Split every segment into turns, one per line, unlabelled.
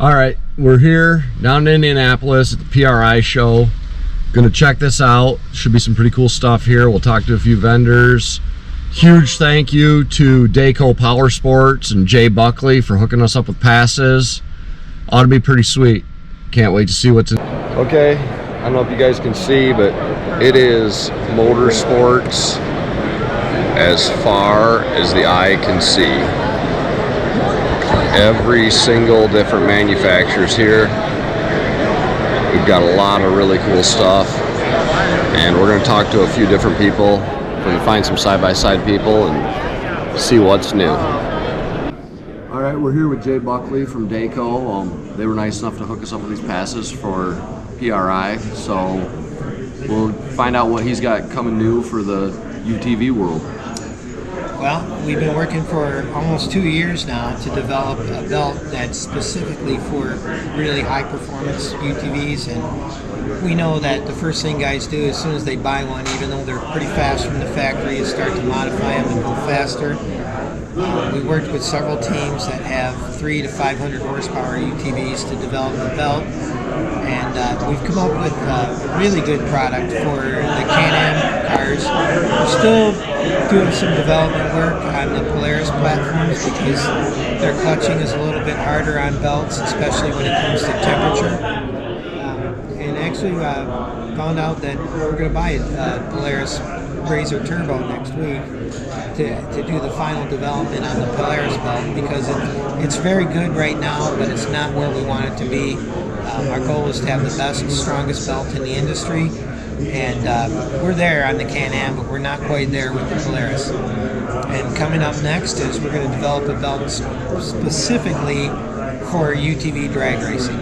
All right, we're here down in Indianapolis at the PRI show. Gonna check this out. Should be some pretty cool stuff here. We'll talk to a few vendors. Huge thank you to Dayco Power Sports and Jay Buckley for hooking us up with passes. Ought to be pretty sweet. Can't wait to see what's in. Okay, I don't know if you guys can see, but it is motorsports as far as the eye can see. Every single different manufacturer's here. We've got a lot of really cool stuff, and we're going to talk to a few different people. We're going to find some side-by-side people and see what's new. All right, we're here with Jay Buckley from Dayco. They were nice enough to hook us up with these passes for PRI, so we'll find out what he's got coming new for the UTV world.
Well, we've been working for almost 2 years now to develop a belt that's specifically for really high performance UTVs, and we know that the first thing guys do as soon as they buy one, even though they're pretty fast from the factory, is start to modify them and go faster. We worked with several teams that have 300 to 500 horsepower UTVs to develop the belt, and we've come up with a really good product for the Can-Am cars. We're still doing some development work on the Polaris platforms because their clutching is a little bit harder on belts, especially when it comes to temperature. And actually found out that we're going to buy a Polaris Razor Turbo next week to do the final development on the Polaris belt, because it's very good right now, but it's not where we want it to be. Our goal is to have the best, strongest belt in the industry, and we're there on the Can-Am, but we're not quite there with the Polaris. And coming up next is we're going to develop a belt specifically for UTV drag racing,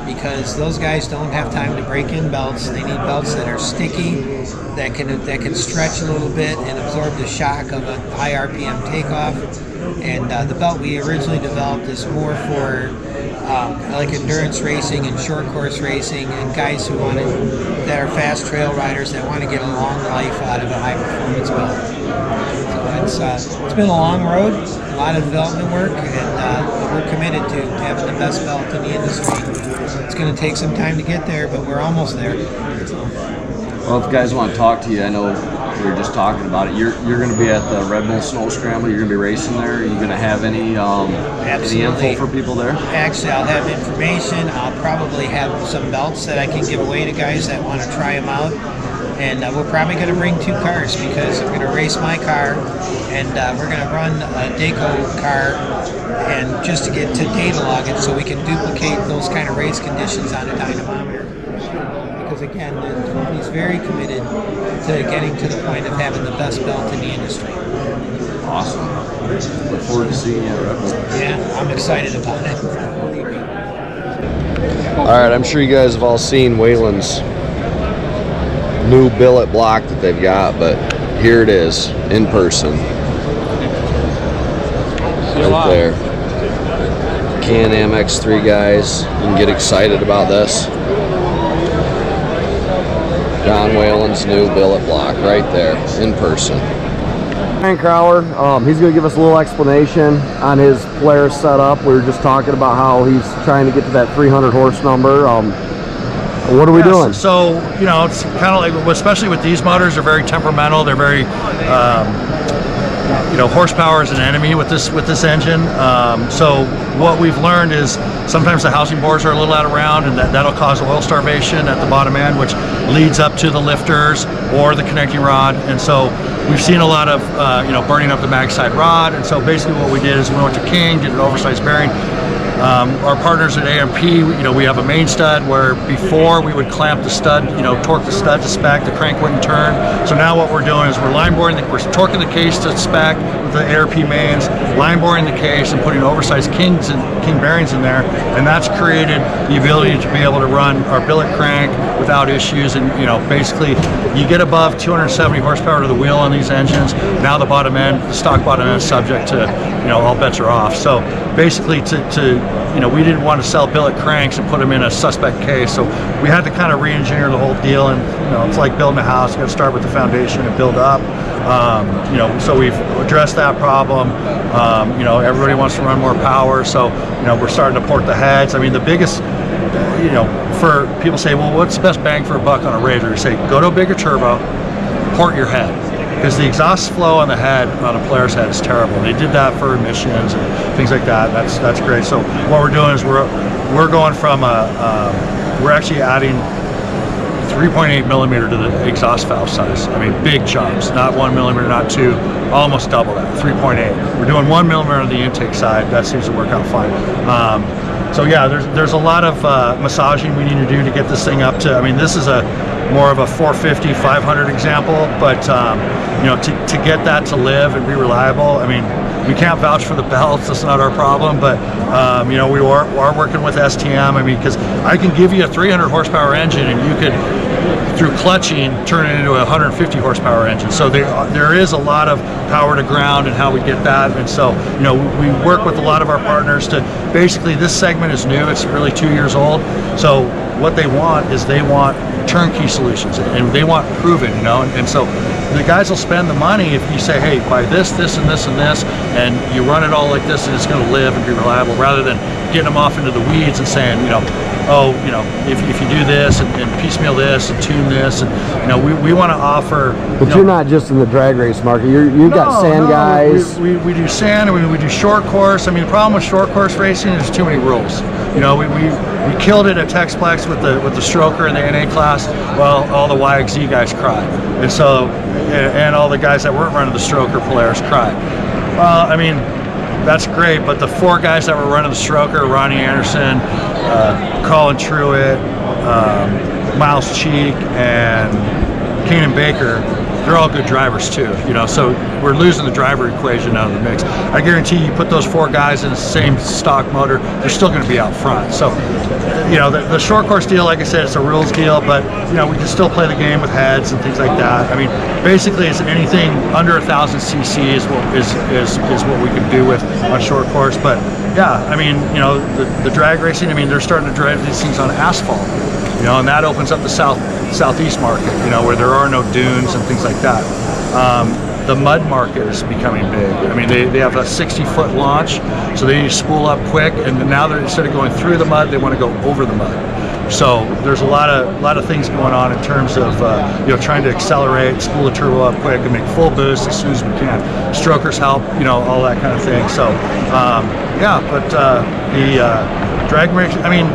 because those guys don't have time to break in belts. They need belts that are sticky, that can stretch a little bit and absorb the shock of a high RPM takeoff. And the belt we originally developed is more for like endurance racing and short course racing, and guys who that are fast trail riders that want to get a long life out of a high performance belt. So it's been a long road, a lot of development work, and we're committed to having the best belt in the industry. It's going to take some time to get there, but we're almost there.
Well, if you guys want to talk to you, I know we were just talking about it. You're going to be at the Red Bull Snow Scramble. You're going to be racing there. Are you going to have any info for people there?
Actually, I'll have information. I'll probably have some belts that I can give away to guys that want to try them out. And we're probably going to bring 2 cars, because I'm going to race my car, and we're going to run a Dayco car, and just to get to data log it so we can duplicate those kind of race conditions on a dynamometer. Because again, the company's very committed to getting to the point of having the best belt in the industry.
Awesome. Look forward to seeing you at Red Bull.
Yeah, I'm excited about it.
All right, I'm sure you guys have all seen Wayland's new billet block that they've got, but here it is in person. Right there. Can-Am X3 guys, you can get excited about this. John Whalen's new billet block right there in person. Brian Crower, he's going to give us a little explanation on his Polaris setup. We were just talking about how he's trying to get to that 300 horse number. What are we doing?
So, you know, it's kind of like, especially with these motors, they're very temperamental. They're very, you know, horsepower is an enemy with this engine. So what we've learned is sometimes the housing bores are a little out of round, and that'll cause oil starvation at the bottom end, which leads up to the lifters or the connecting rod. And so we've seen a lot of, you know, burning up the mag side rod. And so basically what we did is we went to King, did an oversized bearing. Our partners at AMP, you know, we have a main stud where before we would clamp the stud, you know, torque the stud to spec, the crank wouldn't turn. So now what we're doing is we're line boring, we're torquing the case to spec with the ARP mains, line boring the case and putting oversized King bearings in there, and that's created the ability to be able to run our billet crank without issues. And you know, basically you get above 270 horsepower to the wheel on these engines. Now the bottom end, the stock bottom end, is subject to, you know, all bets are off. So basically you know, we didn't want to sell billet cranks and put them in a suspect case, so we had to kind of re-engineer the whole deal. And you know, it's like building a house. You got to start with the foundation and build up. You know, so we've addressed that problem. You know, everybody wants to run more power, so you know, we're starting to port the heads. I mean, the biggest, you know, for people say, well, what's the best bang for a buck on a Razor? You say, go to a bigger turbo, port your head. Because the exhaust flow on the head, on a Polaris head, is terrible. They did that for emissions and things like that. That's great. So what we're doing is we're going from we're actually adding 3.8 millimeter to the exhaust valve size. I mean, big jumps, not 1 millimeter, not 2, almost double that, 3.8. We're doing 1 millimeter on the intake side. That seems to work out fine. So yeah, there's a lot of massaging we need to do to get this thing up to, I mean, this is more of a 450, 500 example, but you know, to get that to live and be reliable, I mean, we can't vouch for the belts, that's not our problem, but you know, we are working with STM. I mean, because I can give you a 300 horsepower engine and you could, through clutching, turn it into a 150 horsepower engine. So there is a lot of power to ground and how we get that. And so, you know, we work with a lot of our partners to, basically, this segment is new, it's really 2 years old. So what they want is they want turnkey solutions, and they want proven, you know, and so the guys will spend the money if you say, hey, buy this, this, and this, and this, and you run it all like this, and it's going to live and be reliable, rather than getting them off into the weeds and saying, you know, oh, you know, if you do this and piecemeal this and tune this, and you know, we want to offer.
But you're not just in the drag race market. You've got sand guys.
We do sand, and we do short course. I mean, the problem with short course racing is too many rules. You know, we killed it at Texplex with the stroker in the NA class. Well, all the YXZ guys cried, and so and all the guys that weren't running the stroker Polaris cried. Well, I mean, that's great, but the 4 guys that were running the stroker, Ronnie Anderson, Colin Truitt, Miles Cheek, and Kanan Baker, they're all good drivers too, you know, so we're losing the driver equation out of the mix. I guarantee you put those 4 guys in the same stock motor, they're still going to be out front. So, you know, the short course deal, like I said, it's a rules deal, but, you know, we can still play the game with heads and things like that. I mean, basically, it's anything under 1,000 cc is what we can do with on short course. But yeah, I mean, you know, the drag racing, I mean, they're starting to drive these things on asphalt, you know, and that opens up the southeast market, you know, where there are no dunes and things like that. The mud market is becoming big. I mean, they have a 60-foot launch, so they need to spool up quick, and now they're, instead of going through the mud, they want to go over the mud. So there's a lot of things going on in terms of you know, trying to accelerate, spool the turbo up quick, and make full boost as soon as we can. Strokers help, you know, all that kind of thing. So yeah, but the drag racing, I mean,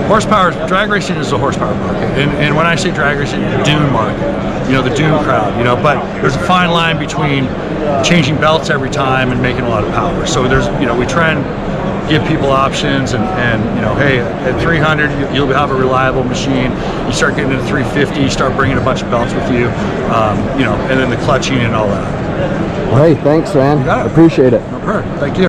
horsepower, drag racing is a horsepower market, and when I say drag racing, dune market, you know, the dune crowd, you know, but there's a fine line between changing belts every time and making a lot of power. So there's, you know, we try and give people options, and you know, hey, at 300 you'll have a reliable machine. You start getting into 350, you start bringing a bunch of belts with you, you know, and then the clutching and all that.
Well, hey, thanks, man.
You got it.
Appreciate it.
No problem. Thank you.